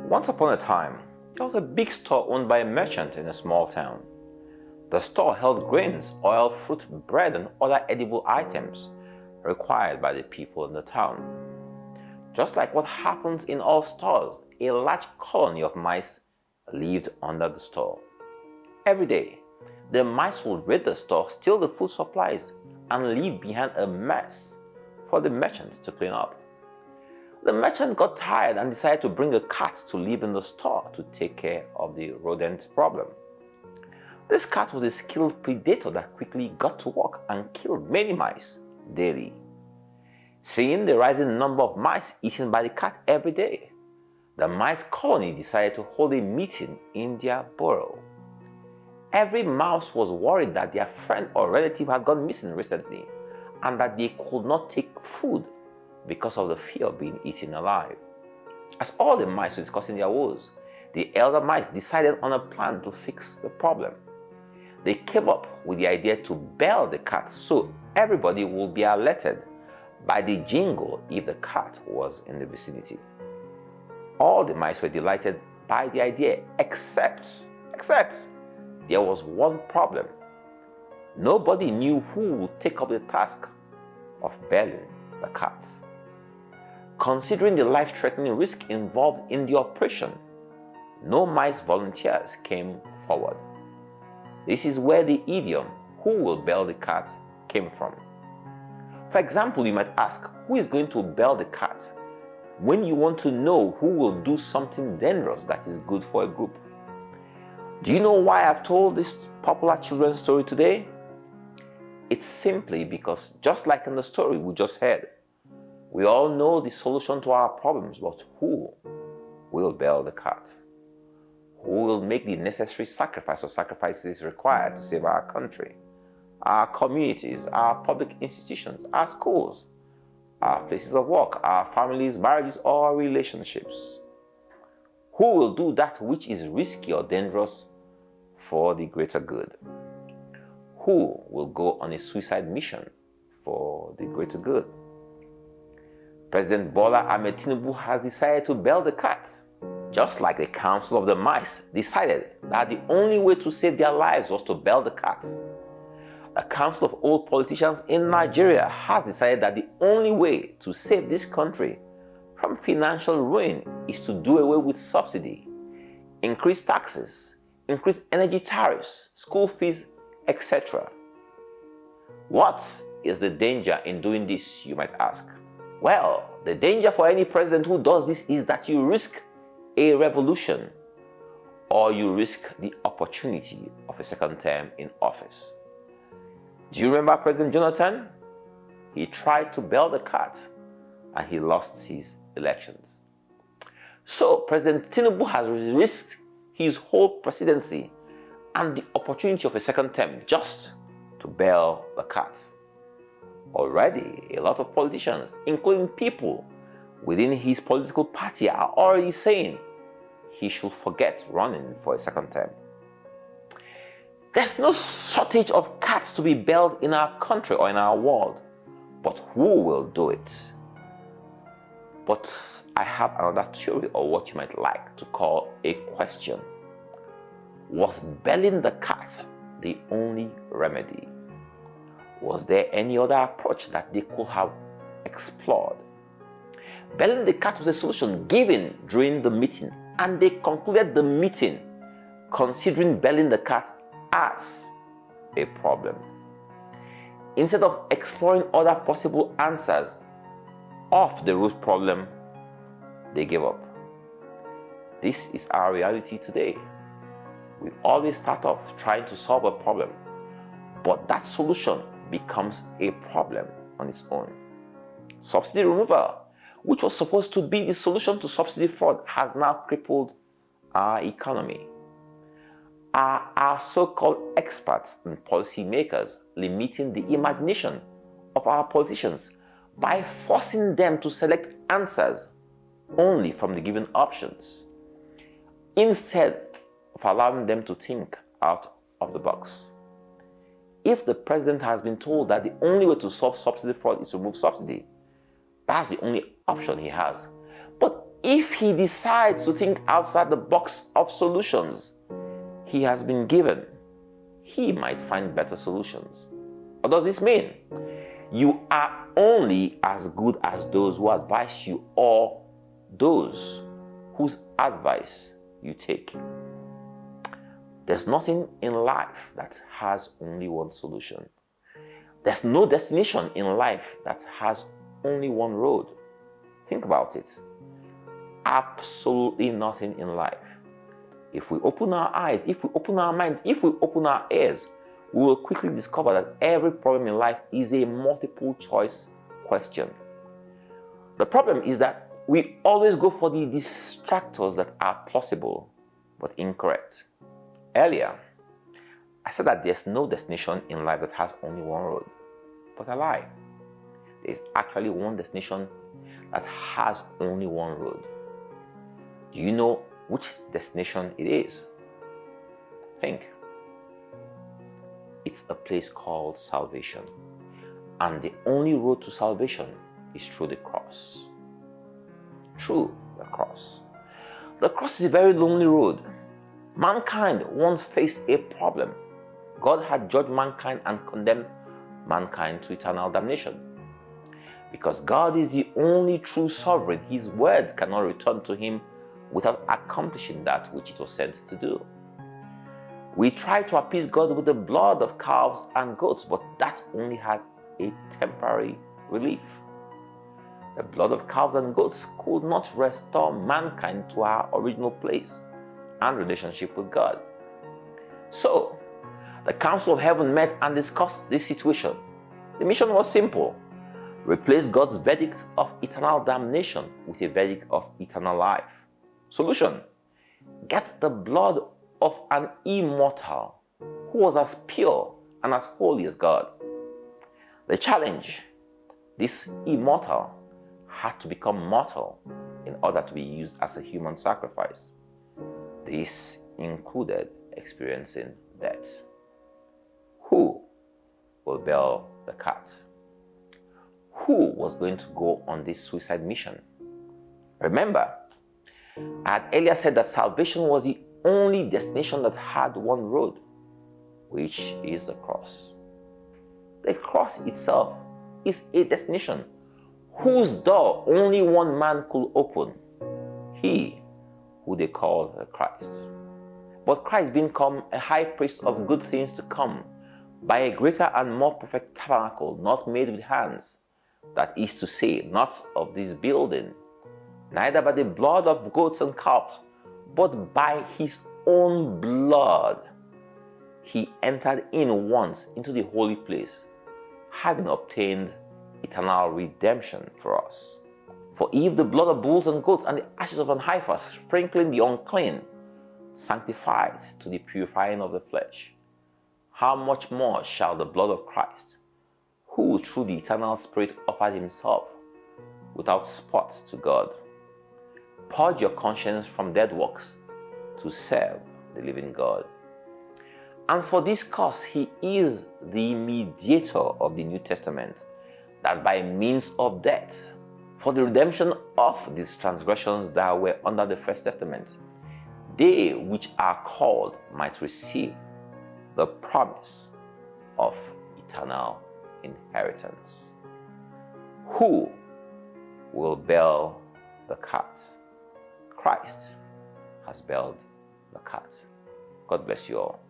Once upon a time, there was a big store owned by a merchant in a small town. The store held grains, oil, fruit, bread, and other edible items required by the people in the town. Just like what happens in all stores, a large colony of mice lived under the store. Every day, the mice would raid the store, steal the food supplies, and leave behind a mess for the merchant to clean up. The merchant got tired and decided to bring a cat to live in the store to take care of the rodent problem. This cat was a skilled predator that quickly got to work and killed many mice daily. Seeing the rising number of mice eaten by the cat every day, the mice colony decided to hold a meeting in their burrow. Every mouse was worried that their friend or relative had gone missing recently and that they could not take food because of the fear of being eaten alive. As all the mice were discussing their woes, the elder mice decided on a plan to fix the problem. They came up with the idea to bell the cat so everybody would be alerted by the jingle if the cat was in the vicinity. All the mice were delighted by the idea except there was one problem. Nobody knew who would take up the task of belling the cat. Considering the life-threatening risk involved in the operation, no mice volunteers came forward. This is where the idiom, "who will bell the cat," came from. For example, you might ask, who is going to bell the cat when you want to know who will do something dangerous that is good for a group? Do you know why I've told this popular children's story today? It's simply because, just like in the story we just heard, we all know the solution to our problems, but who will bell the cat? Who will make the necessary sacrifice or sacrifices required to save our country, our communities, our public institutions, our schools, our places of work, our families, marriages, or relationships? Who will do that which is risky or dangerous for the greater good? Who will go on a suicide mission for the greater good? President Bola Ahmed Tinubu has decided to bell the cat, just like the Council of the Mice decided that the only way to save their lives was to bell the cat. The Council of Old Politicians in Nigeria has decided that the only way to save this country from financial ruin is to do away with subsidy, increase taxes, increase energy tariffs, school fees, etc. What is the danger in doing this, you might ask? Well, the danger for any president who does this is that you risk a revolution or you risk the opportunity of a second term in office. Do you remember President Jonathan? He tried to bell the cat and he lost his elections. So President Tinubu has risked his whole presidency and the opportunity of a second term just to bell the cat. Already, a lot of politicians, including people within his political party, are already saying he should forget running for a second term. There's no shortage of cats to be belled in our country or in our world, but who will do it? But I have another theory, or what you might like to call a question. Was belling the cat the only remedy? Was there any other approach that they could have explored? Belling the cat was a solution given during the meeting, and they concluded the meeting considering belling the cat as a problem. Instead of exploring other possible answers of the root problem, they gave up. This is our reality today. We always start off trying to solve a problem, but that solution becomes a problem on its own. Subsidy removal, which was supposed to be the solution to subsidy fraud, has now crippled our economy. Are our so-called experts and policymakers limiting the imagination of our politicians by forcing them to select answers only from the given options, instead of allowing them to think out of the box? If the president has been told that the only way to solve subsidy fraud is to remove subsidy, that's the only option he has. But if he decides to think outside the box of solutions he has been given, he might find better solutions. What does this mean? You are only as good as those who advise you or those whose advice you take. There's nothing in life that has only one solution. There's no destination in life that has only one road. Think about it. Absolutely nothing in life. If we open our eyes, if we open our minds, if we open our ears, we will quickly discover that every problem in life is a multiple choice question. The problem is that we always go for the distractors that are plausible but incorrect. Earlier, I said that there's no destination in life that has only one road. But I lie. There's actually one destination that has only one road. Do you know which destination it is? Think. It's a place called salvation. And the only road to salvation is through the cross. Through the cross. The cross is a very lonely road. Mankind once faced a problem. God had judged mankind and condemned mankind to eternal damnation. Because God is the only true sovereign, his words cannot return to him without accomplishing that which it was sent to do. We try to appease God with the blood of calves and goats, but that only had a temporary relief. The blood of calves and goats could not restore mankind to our original place and relationship with God. So, the Council of Heaven met and discussed this situation. The mission was simple: replace God's verdict of eternal damnation with a verdict of eternal life. Solution: get the blood of an immortal who was as pure and as holy as God. The challenge: this immortal had to become mortal in order to be used as a human sacrifice. This included experiencing death. Who will bear the cat? Who was going to go on this suicide mission? Remember, I had earlier said that salvation was the only destination that had one road, which is the cross. The cross itself is a destination whose door only one man could open, he who they call Christ. But Christ being come a high priest of good things to come, by a greater and more perfect tabernacle, not made with hands, that is to say, not of this building, neither by the blood of goats and calves, but by his own blood, he entered in once into the holy place, having obtained eternal redemption for us. For if the blood of bulls and goats and the ashes of an heifer, sprinkling the unclean, sanctified to the purifying of the flesh, how much more shall the blood of Christ, who through the eternal Spirit offered himself without spot to God, purge your conscience from dead works to serve the living God. And for this cause he is the mediator of the New Testament, that by means of death, for the redemption of these transgressions that were under the First Testament, they which are called might receive the promise of eternal inheritance. Who will bear the cat? Christ has bailed the cat. God bless you all.